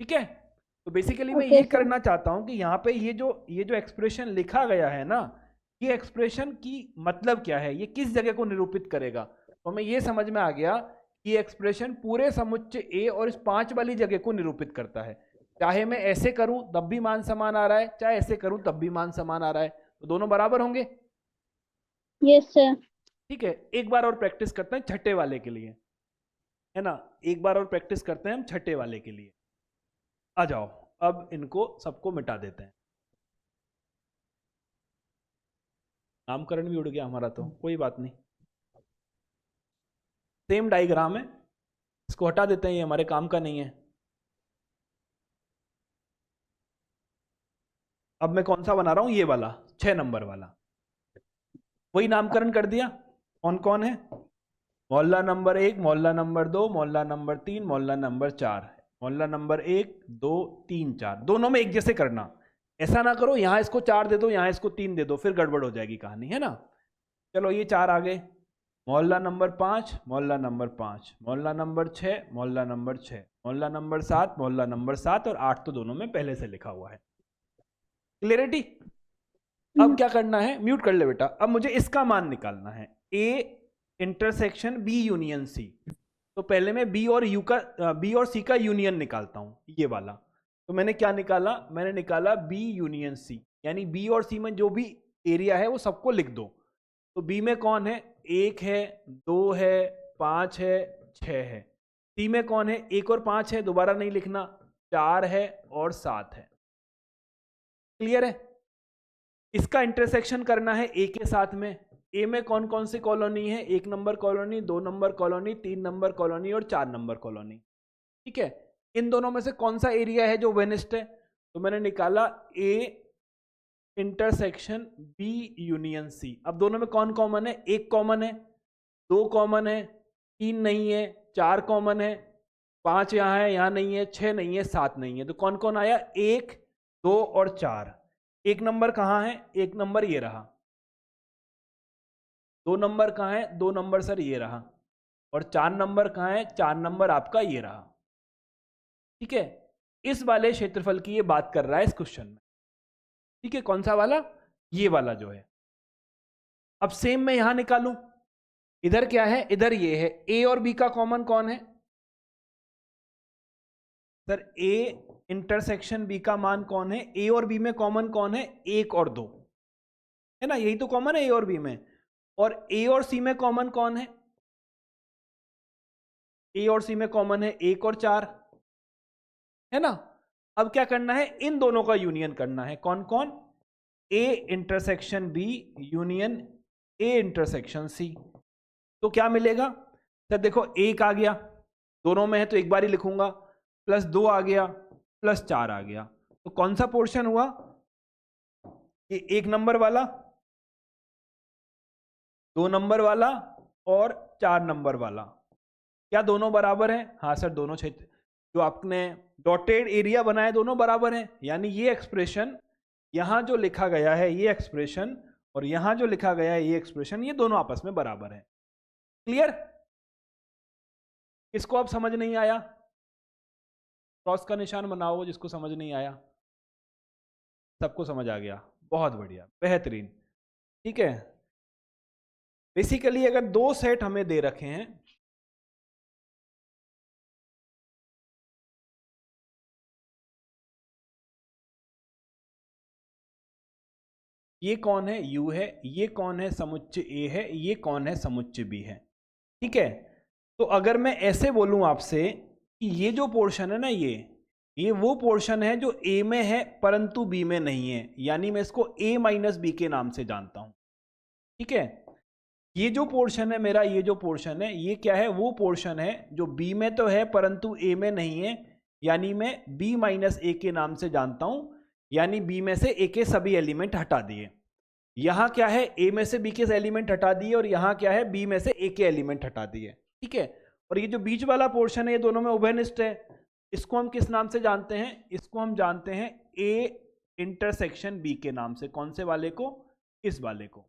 ठीक है, तो बेसिकली मैं ओके ये सर। करना चाहता हूं कि यहाँ पे ये जो एक्सप्रेशन लिखा गया है ना, ये एक्सप्रेशन की मतलब क्या है, ये किस जगह को निरूपित करेगा। तो हमें ये समझ में आ गया कि एक्सप्रेशन पूरे समुच्चय ए और इस 5 वाली जगह को निरूपित करता है। चाहे मैं ऐसे करूं तब भी मान समान आ रहा है, चाहे ऐसे करूं तब भी मान समान आ रहा है, तो दोनों बराबर होंगे। Yes sir. ठीक है, एक बार और प्रैक्टिस करते हैं छठे वाले के लिए, है ना? एक बार और प्रैक्टिस करते हैं हम छठे वाले के लिए। आ जाओ, अब इनको सबको मिटा देते हैं। नामकरण भी उड़ गया हमारा, तो कोई बात नहीं। सेम डायग्राम है, इसको हटा देते हैं, ये हमारे काम का नहीं है। अब मैं कौन सा बना रहा हूं? ये वाला 6 नंबर वाला। वही नामकरण कर दिया। कौन कौन है? मोहल्ला नंबर 1, मोहल्ला नंबर 2, मोहल्ला नंबर 3, मोहल्ला नंबर 4। मोहल्ला नंबर 1 2 3 4, दोनों में एक जैसे करना। ऐसा ना करो यहां इसको 4 दे दो, यहां इसको 3 दे दो, फिर गड़बड़ हो जाएगी कहानी, है ना? चलो ये 4 आ गए। मोहल्ला नंबर 5, मोहल्ला नंबर 5, मोहल्ला नंबर 6, मोहल्ला नंबर 6, मोहल्ला नंबर 7, मोहल्ला नंबर 7, और 8 तो दोनों में पहले से लिखा हुआ है। क्लियरिटी? अब क्या करना है? म्यूट कर ले बेटा। अब मुझे इसका मान निकालना है, A intersection B union C. तो पहले मैं बी और सी का यूनियन निकालता हूं, ये वाला। तो मैंने क्या निकाला? मैंने निकाला बी यूनियन सी। यानी बी और सी में जो भी एरिया है वो सबको लिख दो। तो बी में कौन है, 1 है, 2 है, 5 है, 6 है। सी में कौन है, 1 और 5 है, दोबारा नहीं लिखना, 4 है और 7 है। क्लियर है? इसका इंटरसेक्शन करना है ए के साथ में। ए में कौन कौन सी कॉलोनी है, 1 number colony, 2 number colony, 3 number colony और 4 नंबर कॉलोनी। ठीक है, इन दोनों में से कौन सा एरिया है जो वेनिस्ट है, तो मैंने निकाला A intersection B union C. अब दोनों में कौन कॉमन है, 1 कॉमन है, 2 कॉमन है, 3 नहीं है, 4 कॉमन है, 5 यहाँ है, यहाँ नहीं है, 6 नहीं है, 7 नहीं है। तो कौन कौन आया, 1, 2 और 4। 1 नंबर कहाँ है, 1 नंबर ये रहा। 2 नंबर कहाँ है, 2 नंबर सर ये रहा। और 4 नंबर कहाँ है, 4 नंबर आपका ये रहा। ठीक है, इस वाले क्षेत्रफल की ये बात कर रहा है इस क्वेश्चन में। ठीक है, कौन सा वाला, ये वाला जो है। अब सेम मैं यहां निकालूं, इधर क्या है, इधर ये है, ए और बी का कॉमन कौन है सर, ए इंटरसेक्शन बी का मान कौन है, ए और बी में कॉमन कौन है, 1 और 2 है ना, यही तो कॉमन है ए और बी में। और ए और सी में कॉमन कौन है, ए और सी में कॉमन है 1 और 4 है ना। अब क्या करना है, इन दोनों का यूनियन करना है। कौन कौन, A intersection B union A intersection C. तो क्या मिलेगा सर, देखो 1 आ गया, दोनों में है तो एक बार ही लिखूंगा, प्लस 2 आ गया, प्लस 4 आ गया। तो कौन सा पोर्शन हुआ, ये 1 नंबर वाला, 2 नंबर वाला और 4 नंबर वाला। क्या दोनों बराबर हैं, हाँ सर दोनों क्षेत्र जो आपने डॉटेड एरिया बनाया दोनों बराबर हैं। यानी ये एक्सप्रेशन यहां जो लिखा गया है ये एक्सप्रेशन और यहां जो लिखा गया है ये एक्सप्रेशन, ये दोनों आपस में बराबर है। क्लियर? इसको अब समझ नहीं आया, क्रॉस का निशान बनाओ जिसको समझ नहीं आया। सबको समझ आ गया, बहुत बढ़िया, बेहतरीन। ठीक है, बेसिकली अगर 2 सेट हमें दे रखे हैं, ये कौन है, U है, ये कौन है, समुच्चय A है, ये कौन है, समुच्चय B है। ठीक है, तो अगर मैं ऐसे बोलूं आपसे कि ये जो पोर्शन है ना, ये वो पोर्शन है जो A में है परंतु B में नहीं है, यानी मैं इसको A माइनस बी के नाम से जानता हूं। ठीक है, ये जो पोर्शन है मेरा, ये जो पोर्शन है, ये क्या है, वो पोर्शन है जो B में तो है परंतु A में नहीं है, यानी मैं B माइनस ए के नाम से जानता हूं। यानी B में से A के सभी एलिमेंट हटा दिए। यहां क्या है, A में से B के एलिमेंट हटा दिए और यहां क्या है, B में से A के एलिमेंट हटा दिए। ठीक है, और ये जो बीच वाला पोर्शन है ये दोनों में उभयनिष्ठ है। इसको हम किस नाम से जानते हैं, इसको हम जानते हैं A इंटरसेक्शन B के नाम से। कौन से वाले को, इस वाले को।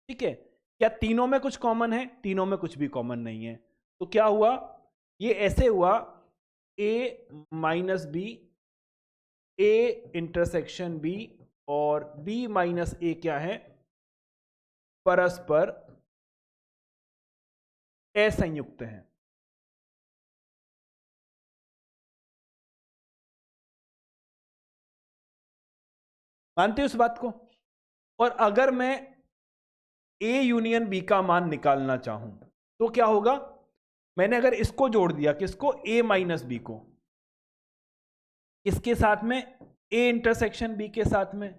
ठीक है, क्या तीनों में कुछ कॉमन है, तीनों में कुछ भी कॉमन नहीं है। तो क्या हुआ, ये ऐसे हुआ A minus B, A intersection B और B माइनस ए क्या है, परस्पर असंयुक्त है। मानते हो इस बात को? और अगर मैं A यूनियन B का मान निकालना चाहूं तो क्या होगा, मैंने अगर इसको जोड़ दिया, किसको, A माइनस बी को, किसके साथ में, A इंटरसेक्शन B के साथ में,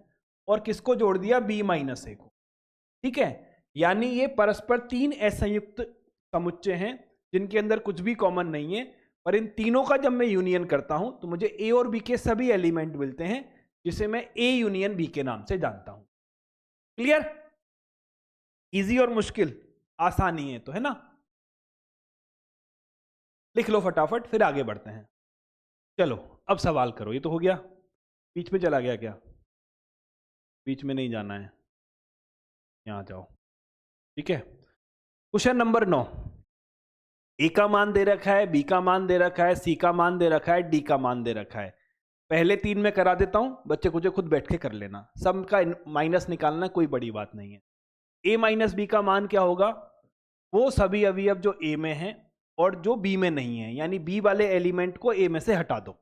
और किसको जोड़ दिया, B माइनस ए को। ठीक है, यानी ये परस्पर 3 असंयुक्त समुच्चय हैं जिनके अंदर कुछ भी कॉमन नहीं है, पर इन तीनों का जब मैं यूनियन करता हूं तो मुझे A और B के सभी एलिमेंट मिलते हैं, जिसे मैं A यूनियन B के नाम से जानता हूं। क्लियर? इजी और मुश्किल, आसानी है तो, है ना। लिख लो फटाफट, फिर आगे बढ़ते हैं। चलो अब सवाल करो, ये तो हो गया। बीच में चला गया क्या, बीच में नहीं जाना है, यहां जाओ। ठीक है, क्वेश्चन नंबर 9। ए का मान दे रखा है, बी का मान दे रखा है, सी का मान दे रखा है, डी का मान दे रखा है। पहले 3 में करा देता हूं, बच्चे कुछ खुद बैठ के कर लेना, सब का माइनस निकालना, कोई बड़ी बात नहीं है। ए माइनस बी का मान क्या होगा, वो सभी अवयव जो ए में हैं और जो बी में नहीं है, यानी बी वाले एलिमेंट को ए में से हटा दो,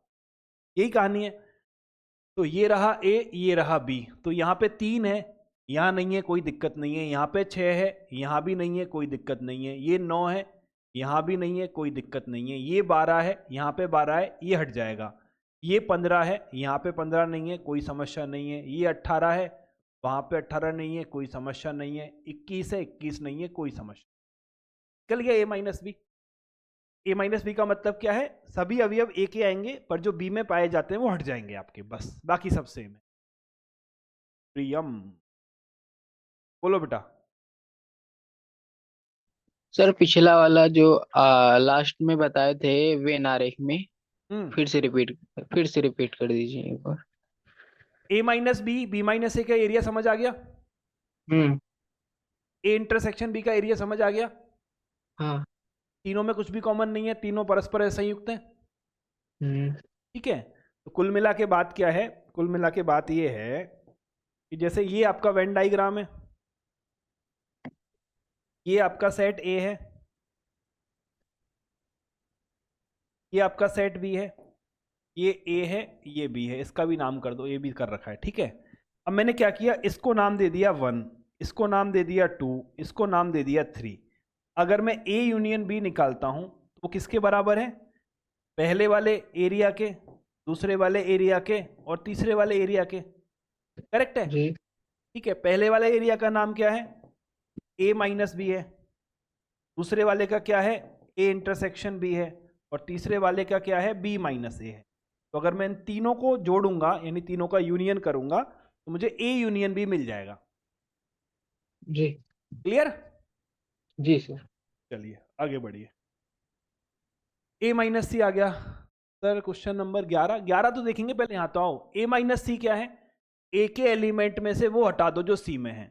यही कहानी है। तो ये रहा ए, ये रहा बी। तो यहाँ पे 3 है, यहाँ नहीं है, कोई दिक्कत नहीं है। यहाँ पे 6 है, यहाँ भी नहीं है, कोई दिक्कत नहीं है। ये 9 है, यहाँ भी नहीं है, कोई दिक्कत नहीं है। ये 12 है, यहाँ पे 12 है, ये हट जाएगा। ये 15 है, यहाँ पे 15 नहीं है, कोई समस्या नहीं है। ये 18 है, वहाँ पे 18 नहीं है, कोई समस्या नहीं है। 21 है, 21 नहीं है, कोई समस्या। चल गया ए माइनस बी। ए माइनस बी का मतलब क्या है? सभी अवयव ए के आएंगे, पर जो बी में पाए जाते हैं वो हट जाएंगे आपके, बस। बाकी सब सेम है। प्रियम बोलो बेटा। सर पिछला वाला जो लास्ट में बताए थे वेन आरेख में, फिर से रिपीट कर दीजिए एक बार। ए माइनस बी, बी माइनस ए का एरिया समझ आ गया? ए इंटरसेक्शन बी का एरिया समझ आ गया? हाँ। तीनों में कुछ भी कॉमन नहीं है, तीनों परस्पर संयुक्त हैं। ठीक है। तो कुल मिला के बात क्या है? कुल मिला के बात ये है कि जैसे ये आपका वेन डायग्राम है, ये आपका सेट ए है, ये आपका सेट बी है, ये ए है, ये बी है। इसका भी नाम कर दो, ये भी कर रखा है। ठीक है। अब मैंने क्या किया, इसको नाम दे दिया 1, इसको नाम दे दिया 2, इसको नाम दे दिया 3। अगर मैं ए यूनियन बी निकालता हूं तो वो किसके बराबर है? पहले वाले एरिया के, दूसरे वाले एरिया के और तीसरे वाले एरिया के। करेक्ट है जी। ठीक है। पहले वाले एरिया का नाम क्या है? ए माइनस बी है। दूसरे वाले का क्या है? ए इंटरसेक्शन बी है। और तीसरे वाले का क्या है? बी माइनस ए है। तो अगर मैं इन तीनों को जोड़ूंगा, यानी तीनों का यूनियन करूंगा, तो मुझे ए यूनियन बी मिल जाएगा। जी। क्लियर? जी सर। चलिए आगे बढ़िए। ए माइनस सी आ गया। सर क्वेश्चन नंबर 11 तो देखेंगे, पहले यहां तो आओ। ए माइनस सी क्या है? ए के एलिमेंट में से वो हटा दो जो सी में है।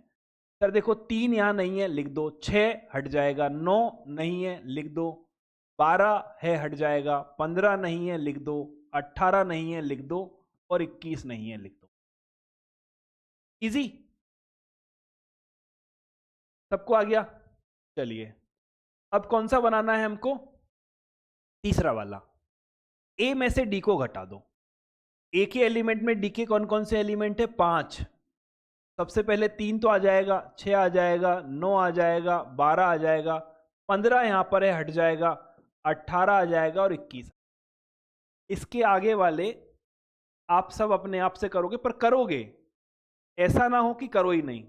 सर देखो 3 यहां नहीं है, लिख दो। 6 हट जाएगा, 9 नहीं है, लिख दो। 12 है, हट जाएगा। 15 नहीं है, लिख दो। 18 नहीं है, लिख दो। और 21 नहीं है, लिख दो। इजी, सबको आ गया? चलिए अब कौन सा बनाना है हमको? तीसरा वाला। ए में से डी को घटा दो। ए के एलिमेंट में डी के कौन कौन से एलिमेंट है? 5। सबसे पहले 3 तो आ जाएगा, 6 आ जाएगा, 9 आ जाएगा, 12 आ जाएगा, 15 यहां पर है, हट जाएगा, 18 आ जाएगा और 21। इसके आगे वाले आप सब अपने आप से करोगे, पर करोगे ऐसा ना हो कि करो ही नहीं,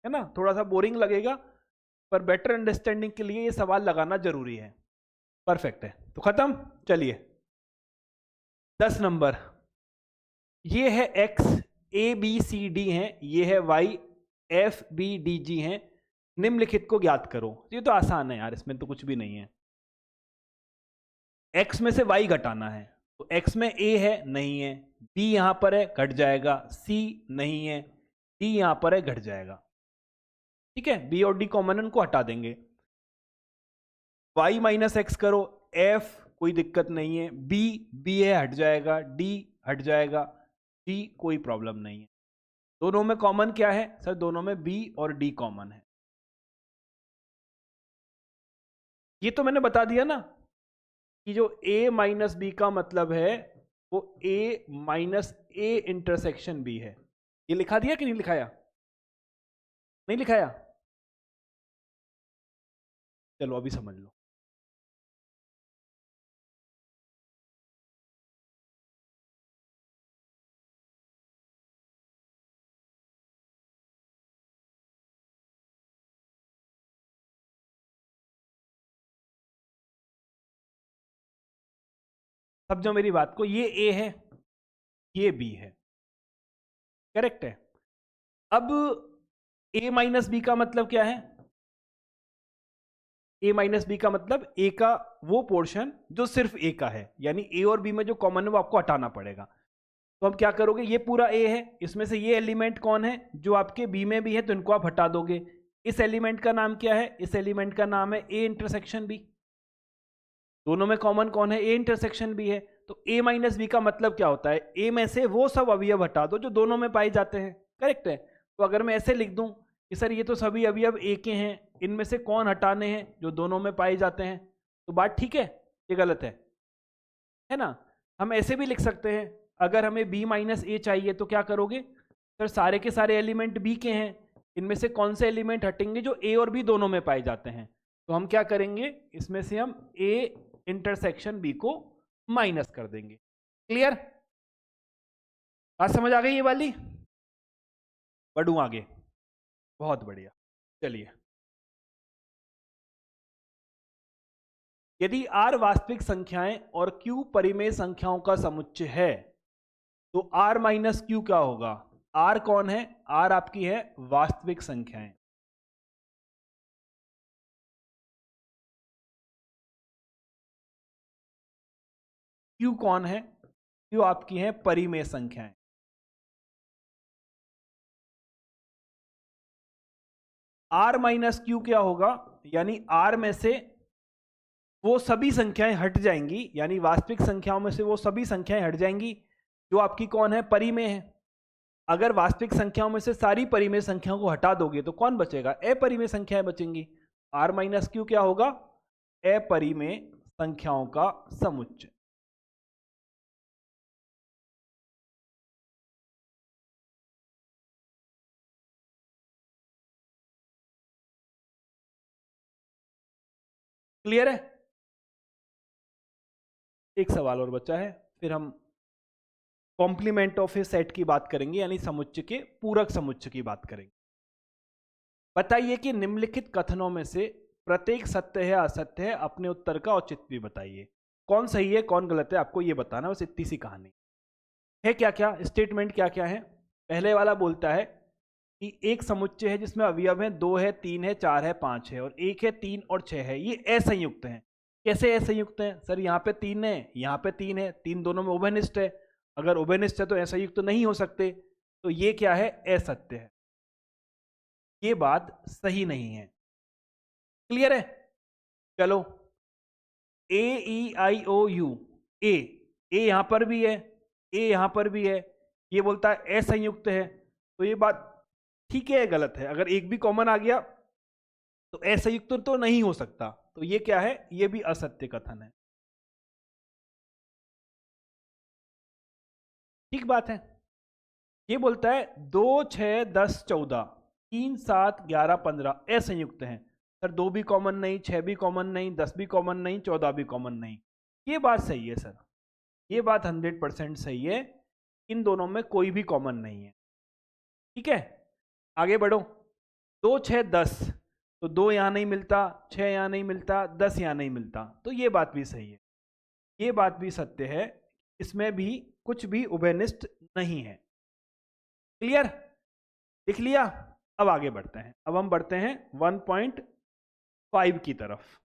है ना। थोड़ा सा बोरिंग लगेगा, पर बेटर अंडरस्टैंडिंग के लिए ये सवाल लगाना जरूरी है। परफेक्ट है, तो खत्म। चलिए 10 नंबर, ये है x, a b c d है, ये है y, f b d g है। निम्नलिखित को ज्ञात करो। ये तो आसान है यार, इसमें तो कुछ भी नहीं है। x में से y घटाना है, तो x में a है, नहीं है। b यहां पर है, घट जाएगा। c नहीं है, d यहां पर है, घट जाएगा। ठीक है, b और d कॉमन, उनको हटा देंगे। y माइनस एक्स करो, f कोई दिक्कत नहीं है, b है, हट जाएगा, d हट जाएगा, d कोई प्रॉब्लम नहीं है। दोनों में कॉमन क्या है? सर दोनों में b और d कॉमन है। ये तो मैंने बता दिया ना कि जो a माइनस बी का मतलब है वो a minus A intersection b है। ये लिखा दिया कि नहीं लिखाया? नहीं लिखाया? चलो अभी समझ लो। समझो मेरी बात को, ये a है, ये b है। करेक्ट है। अब a माइनस बी का मतलब क्या है? a माइनस बी का मतलब a का वो पोर्शन जो सिर्फ a का है, यानी a और b में जो कॉमन है वो आपको हटाना पड़ेगा। तो अब क्या करोगे? ये पूरा a है, इसमें से ये एलिमेंट कौन है जो आपके b में भी है, तो इनको आप हटा दोगे। इस एलिमेंट का नाम क्या है? इस एलिमेंट का नाम है a इंटरसेक्शन b। दोनों में कॉमन कौन है? a इंटरसेक्शन b है। तो a माइनस बी का मतलब क्या होता है? a में से वो सब अवयव हटा दो जो दोनों में पाए जाते हैं। करेक्ट है। तो अगर मैं ऐसे लिख दूं कि सर ये तो सभी अवयव a के हैं, इनमें से कौन हटाने हैं? जो दोनों में पाए जाते हैं। तो बात ठीक है, ये गलत है ना? हम ऐसे भी लिख सकते हैं अगर हमें बी माइनस ए चाहिए तो क्या करोगे सर, सारे के सारे एलिमेंट बी के हैं, इनमें से कौन से एलिमेंट हटेंगे जो ए और बी दोनों में पाए जाते हैं, तो हम क्या करेंगे, इसमें से हम ए इंटरसेक्शन बी को माइनस कर देंगे। क्लियर, बात समझ आ गई ये वाली? बढ़ूं आगे, बहुत बढ़िया। चलिए, यदि R वास्तविक संख्याएं और Q परिमेय संख्याओं का समुच्चय है तो R माइनस Q क्या होगा? R कौन है? R आपकी है वास्तविक संख्याएं, Q कौन है? Q आपकी है परिमेय संख्याएं। R माइनस Q क्या होगा? यानी R में से वो सभी संख्याएं हट जाएंगी, यानी वास्तविक संख्याओं में से वो सभी संख्याएं हट जाएंगी जो आपकी कौन है? परिमेय है। अगर वास्तविक संख्याओं में से सारी परिमेय संख्याओं को हटा दोगे तो कौन बचेगा? अपरिमेय संख्याएं बचेंगी। R माइनस Q क्या होगा? अपरिमेय संख्याओं का समुच्चय। क्लियर है? एक सवाल और बचा है, फिर हम कॉम्प्लीमेंट ऑफ ए सेट की बात करेंगे, यानी समुच्चय के पूरक समुच्चय की बात करेंगे। बताइए कि निम्नलिखित कथनों में से प्रत्येक सत्य है असत्य है, अपने उत्तर का औचित्य भी बताइए। कौन सही है कौन गलत है आपको ये बताना, बस इतनी सी कहानी है। क्या क्या स्टेटमेंट क्या क्या है? पहले वाला बोलता है कि एक समुच्चय है जिसमें अवयव है 2 है 3 है 4 है 5 है और 1 है 3 और 6 है, ये असंयुक्त हैं। कैसे असंयुक्त हैं सर? यहाँ पे 3 है यहाँ पे 3 है, 3 दोनों में उभयनिष्ठ है, अगर उभयनिष्ठ है तो असंयुक्त तो नहीं हो सकते, तो ये क्या है? असत्य है, ये बात सही नहीं है। क्लियर है? चलो, ए ई आई ओ यू, ए यहां पर भी है, ए यहां पर भी है, ये बोलता है असंयुक्त है, तो ये बात ठीक है गलत है? अगर एक भी कॉमन आ गया तो असंयुक्त तो नहीं हो सकता, तो ये क्या है? ये भी असत्य कथन है। ठीक बात है। ये बोलता है 2 6 10 14 3 7 11 15 असंयुक्त हैं। सर 2 भी कॉमन नहीं, 6 भी कॉमन नहीं, 10 भी कॉमन नहीं, 14 भी कॉमन नहीं। ये बात सही है सर, ये बात 100% सही है, इन दोनों में कोई भी कॉमन नहीं है। ठीक है, आगे बढ़ो। 2 6 10, तो 2 यहां नहीं मिलता, 6 यहां नहीं मिलता, 10 यहां नहीं मिलता, तो ये बात भी सही है, ये बात भी सत्य है, इसमें भी कुछ भी उभयनिष्ठ नहीं है। क्लियर, लिख लिया? अब आगे बढ़ते हैं, अब हम बढ़ते हैं 1.5 की तरफ,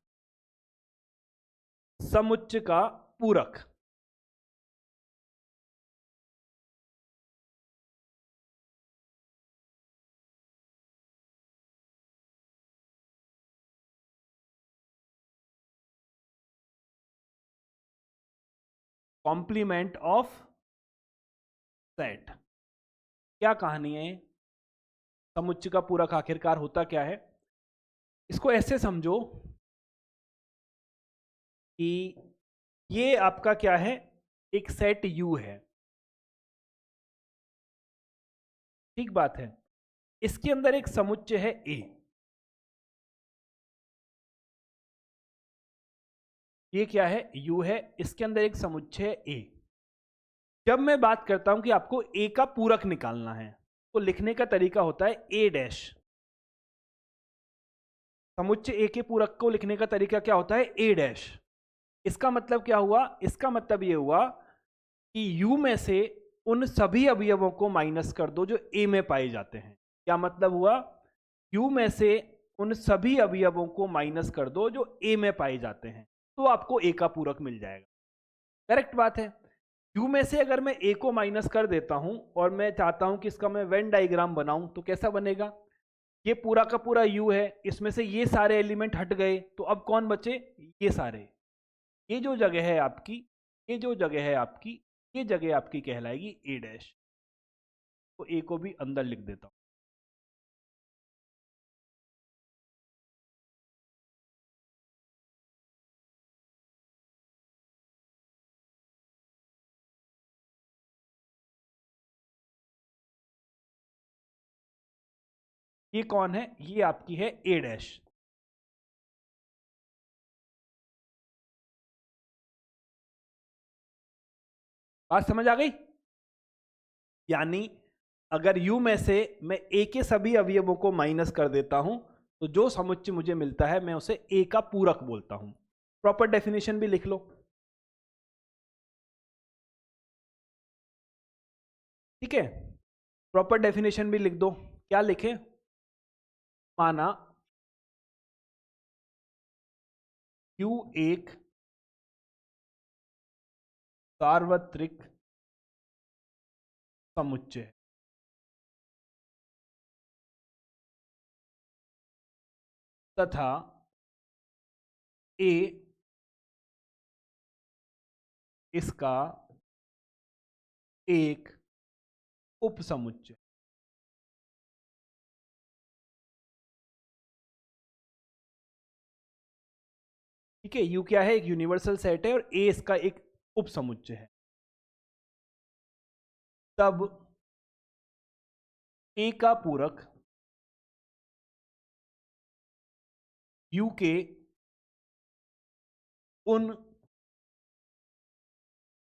समुच्चय का पूरक। कॉम्प्लीमेंट ऑफ सेट, क्या कहानी है? समुच्चय का पूरक आखिरकार होता क्या है? इसको ऐसे समझो कि ये आपका क्या है? एक सेट U है, ठीक बात है, इसके अंदर एक समुच्चय है A, ये क्या है? U है, इसके अंदर एक समुच्चय है A। जब मैं बात करता हूं कि आपको A का पूरक निकालना है, तो लिखने का तरीका होता है A डैश। समुच्चय A के पूरक को लिखने का तरीका क्या होता है? A dash. इसका मतलब क्या हुआ? इसका मतलब ये हुआ कि U में से उन सभी अवयवों को माइनस कर दो जो A में पाए जाते हैं। क्या मतलब हुआ? U में से उन सभी अवयवों को माइनस कर दो जो A में पाए जाते हैं, तो आपको A का पूरक मिल जाएगा। करेक्ट बात है। U में से अगर मैं A को माइनस कर देता हूं और मैं चाहता हूं कि इसका मैं वेन डायग्राम बनाऊं, तो कैसा बनेगा? ये पूरा का पूरा U है, इसमें से ये सारे एलिमेंट हट गए, तो अब कौन बचे? ये सारे। ये जो जगह है आपकी, ये जो जगह है आपकी, ये जगह आपकी कहलाएगी A डैश। तो A को भी अंदर लिख देता हूं। ये कौन है? ये आपकी है ए डैश। बात समझ आ गई? यानी अगर यू में से मैं ए के सभी अवयवों को माइनस कर देता हूं तो जो समुच्चय मुझे मिलता है मैं उसे ए का पूरक बोलता हूं। प्रॉपर डेफिनेशन भी लिख लो। ठीक है, प्रॉपर डेफिनेशन भी लिख दो। क्या लिखें? माना Q एक सार्वत्रिक समुच्चय है। तथा ए इसका एक उपसमुच्चय। ठीक है, यू क्या है? एक यूनिवर्सल सेट है और ए इसका एक उपसमुच्चय है। तब ए का पूरक यू के उन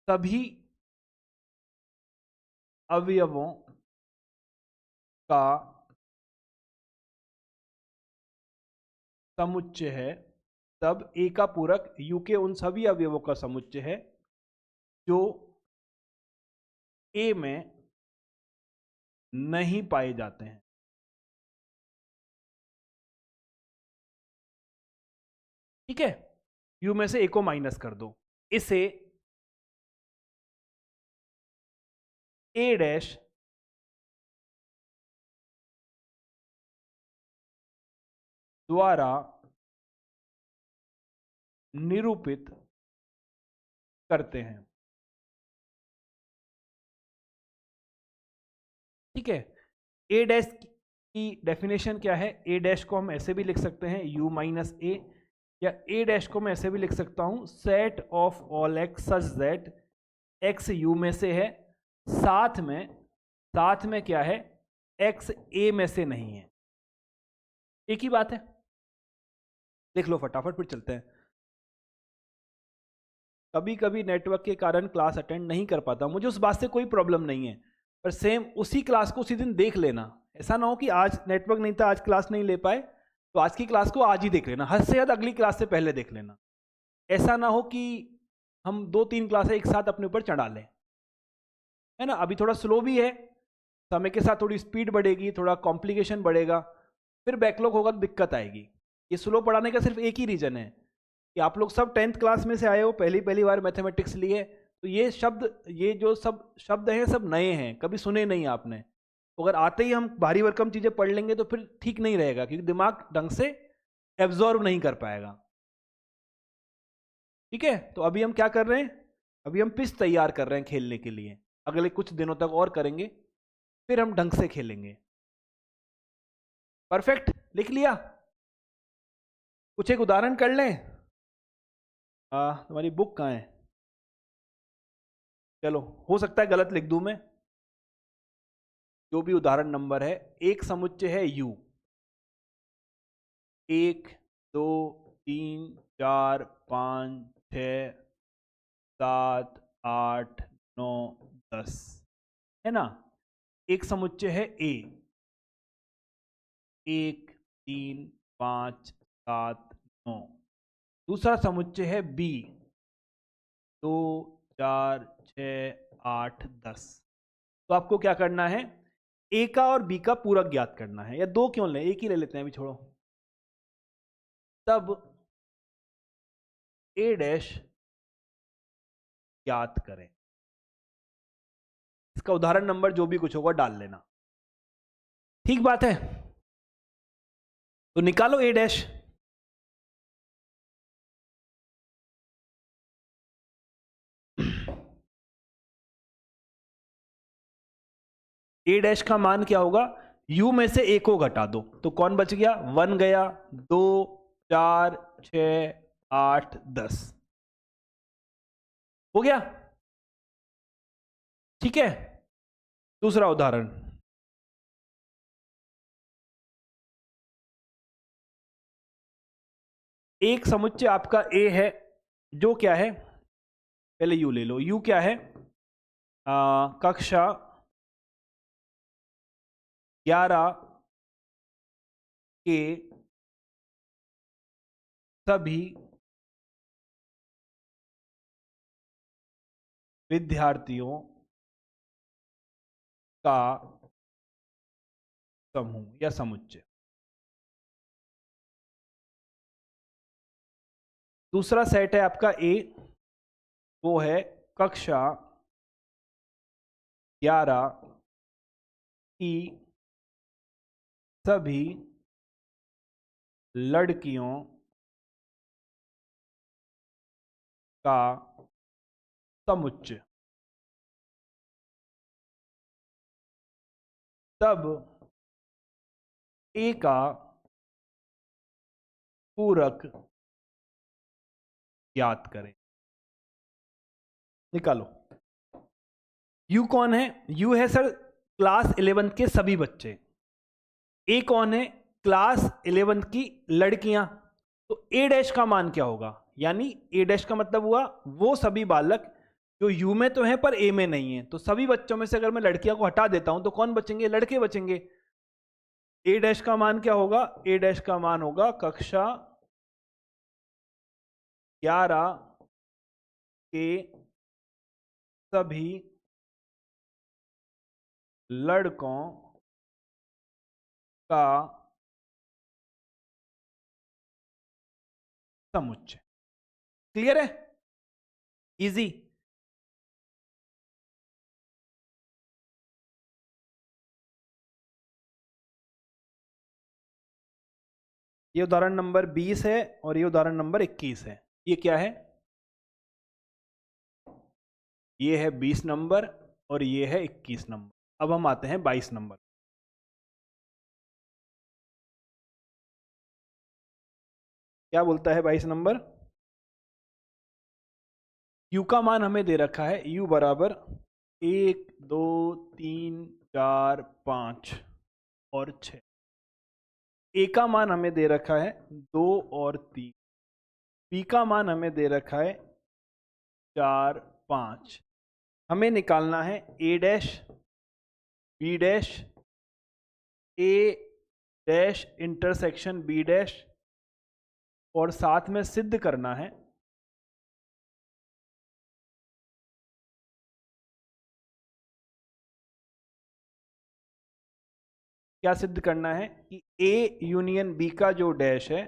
सभी अवयवों का समुच्चय है। तब ए का पूरक यू के उन सभी अवयवों का समुच्चय है जो ए में नहीं पाए जाते हैं। ठीक है, यू में से ए को माइनस कर दो। इसे ए डैश द्वारा निरूपित करते हैं। ठीक है, ए डैश की डेफिनेशन क्या है? ए डैश को हम ऐसे भी लिख सकते हैं यू माइनस ए, या ए डैश को मैं ऐसे भी लिख सकता हूं set of all x such that x you में से है, साथ में क्या है? एक्स ए में से नहीं है। एक ही बात है, देख लो फटाफट, फिर चलते हैं। कभी कभी नेटवर्क के कारण क्लास अटेंड नहीं कर पाता, मुझे उस बात से कोई प्रॉब्लम नहीं है, पर सेम उसी क्लास को उसी दिन देख लेना। ऐसा ना हो कि आज नेटवर्क नहीं था, आज क्लास नहीं ले पाए, तो आज की क्लास को आज ही देख लेना, हद से हद अगली क्लास से पहले देख लेना। ऐसा ना हो कि हम 2-3 क्लासें एक साथ अपने ऊपर चढ़ा लें, है ना। अभी थोड़ा स्लो भी है, समय के साथ थोड़ी स्पीड बढ़ेगी, थोड़ा कॉम्प्लिकेशन बढ़ेगा, फिर बैकलॉग होगा तो दिक्कत आएगी। ये स्लो पढ़ाने का सिर्फ एक ही रीजन है कि आप लोग सब 10th क्लास में से आए हो, पहली बार मैथमेटिक्स लिए, तो ये जो सब शब्द हैं सब नए हैं, कभी सुने नहीं आपने। तो अगर आते ही हम भारी भरकम चीज़ें पढ़ लेंगे तो फिर ठीक नहीं रहेगा, क्योंकि दिमाग ढंग से एब्जॉर्व नहीं कर पाएगा। ठीक है, तो अभी हम क्या कर रहे हैं? अभी हम पिच तैयार कर रहे हैं खेलने के लिए, अगले कुछ दिनों तक और करेंगे, फिर हम ढंग से खेलेंगे। परफेक्ट, लिख लिया? कुछ एक उदाहरण कर लें। तुम्हारी बुक कहाँ है? चलो, हो सकता है गलत लिख दूं मैं, जो भी उदाहरण नंबर है। एक समुच्चय है U, 1 2 3 4 5 6 7 8 9 10, है ना। एक समुच्चय है A, 1 3 5 7 9। दूसरा समुच्चय है B, 2 4 6 8 10। तो आपको क्या करना है? ए का और बी का पूरक ज्ञात करना है, या दो क्यों लें, एक ही ले लेते हैं, अभी छोड़ो। तब ए डैश ज्ञात करें। इसका उदाहरण नंबर जो भी कुछ होगा डाल लेना। ठीक बात है, तो निकालो ए डैश। ए डैश का मान क्या होगा? यू में से ए को घटा दो, तो कौन बच गया? 1 गया, 2 4 6 8 10 हो गया। ठीक है, दूसरा उदाहरण। एक समुच्चय आपका ए है जो क्या है, पहले यू ले लो, यू क्या है, कक्षा 11 के सभी विद्यार्थियों का समूह या समुच्चय। दूसरा सेट है आपका ए, वो है कक्षा 11 की सभी लड़कियों का समुच्चय। तब ए का पूरक ज्ञात करें। निकालो। यू कौन है? यू है सर क्लास 11 के सभी बच्चे। ए कौन है? क्लास 11 की लड़कियां। तो ए डैश का मान क्या होगा? यानी ए डैश का मतलब हुआ वो सभी बालक जो यू में तो हैं पर ए में नहीं है। तो सभी बच्चों में से अगर मैं लड़कियां को हटा देता हूं तो कौन बचेंगे? लड़के बचेंगे। ए डैश का मान क्या होगा? ए डैश का मान होगा कक्षा 11 के सभी लड़कों का समुच्चय। क्लियर है? इजी। ये उदाहरण नंबर 20 है और ये उदाहरण नंबर 21 है। ये क्या है? ये है 20 नंबर और ये है 21 नंबर। अब हम आते हैं 22 नंबर। क्या बोलता है 22 नंबर? यू का मान हमें दे रखा है, यू बराबर 1 2 3 4 5 और 6। ए का मान हमें दे रखा है 2 और 3। बी का मान हमें दे रखा है 4 5। हमें निकालना है ए डैश, बी डैश, ए डैश इंटरसेक्शन बी डैश, और साथ में सिद्ध करना है क्या सिद्ध करना है कि ए यूनियन बी का जो डैश है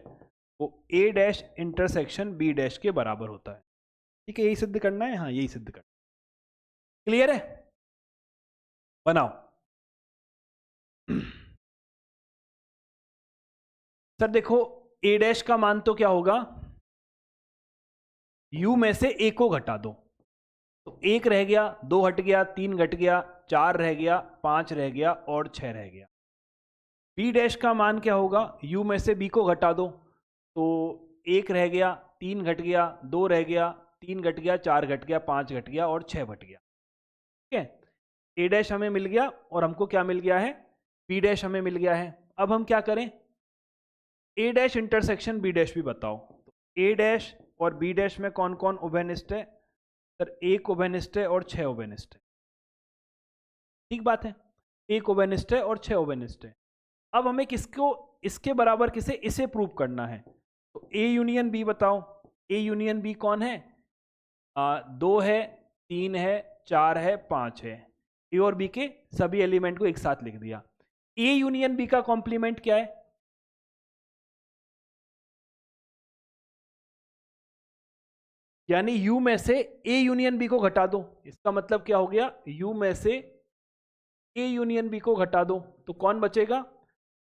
वो ए डैश इंटरसेक्शन बी डैश के बराबर होता है। ठीक है, यही सिद्ध करना है। हाँ, यही सिद्ध करना है। क्लियर है? बनाओ। सर देखो, ए डैश का मान तो क्या होगा? यू में से ए को घटा दो तो 1 रह गया, 2 हट गया, 3 घट गया, 4 रह गया, 5 रह गया और 6 रह गया। बी डैश का मान क्या होगा? यू में से बी को घटा दो तो 1 रह गया, 3 घट गया, 2 रह गया, 3 घट गया, 4 घट गया, 5 घट गया और 6 घट गया। ठीक है, ए डैश हमें मिल गया और हमको क्या मिल गया है? बी डैश हमें मिल गया है। अब हम क्या करें? ए डैश इंटरसेक्शन बी डैश भी बताओ। तो ए डैश और बी डैश में कौन कौन उभयनिष्ठ है? सर 1 उभयनिष्ठ है और 6 उभयनिष्ठ है। ठीक बात है, 1 उभयनिष्ठ है और 6 उभयनिष्ठ है। अब हमें किसको इसके बराबर किसे इसे प्रूव करना है। तो ए यूनियन बी बताओ। ए यूनियन बी कौन है? 2 है, 3 है, 4 है, 5 है। ए और बी के सभी एलिमेंट को एक साथ लिख दिया। ए यूनियन बी का कॉम्प्लीमेंट क्या है? यानी यू में से ए यूनियन बी को घटा दो। इसका मतलब क्या हो गया? यू में से ए यूनियन बी को घटा दो तो कौन बचेगा?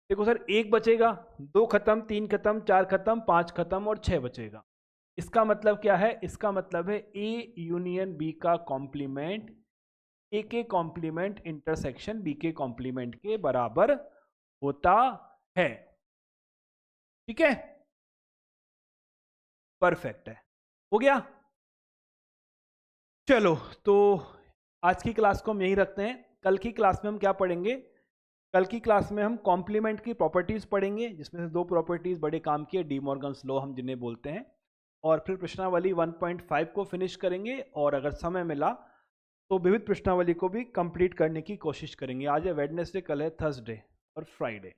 देखो सर, 1 बचेगा, 2 खत्म, 3 खत्म, 4 खत्म, 5 खत्म और 6 बचेगा। इसका मतलब क्या है? इसका मतलब है ए यूनियन बी का कॉम्प्लीमेंट ए के कॉम्प्लीमेंट इंटरसेक्शन बी के कॉम्प्लीमेंट के बराबर होता है। ठीक है, परफेक्ट है, हो गया। चलो, तो आज की क्लास को हम यहीं रखते हैं। कल की क्लास में हम क्या पढ़ेंगे? कल की क्लास में हम कॉम्प्लीमेंट की प्रॉपर्टीज पढ़ेंगे, जिसमें से 2 प्रॉपर्टीज बड़े काम की है, डी मॉर्गन्स लॉ हम जिन्हें बोलते हैं, और फिर प्रश्नावली 1.5 को फिनिश करेंगे, और अगर समय मिला तो विविध प्रश्नावली को भी कंप्लीट करने की कोशिश करेंगे। आज है वेडनेसडे, कल है थर्सडे और फ्राइडे।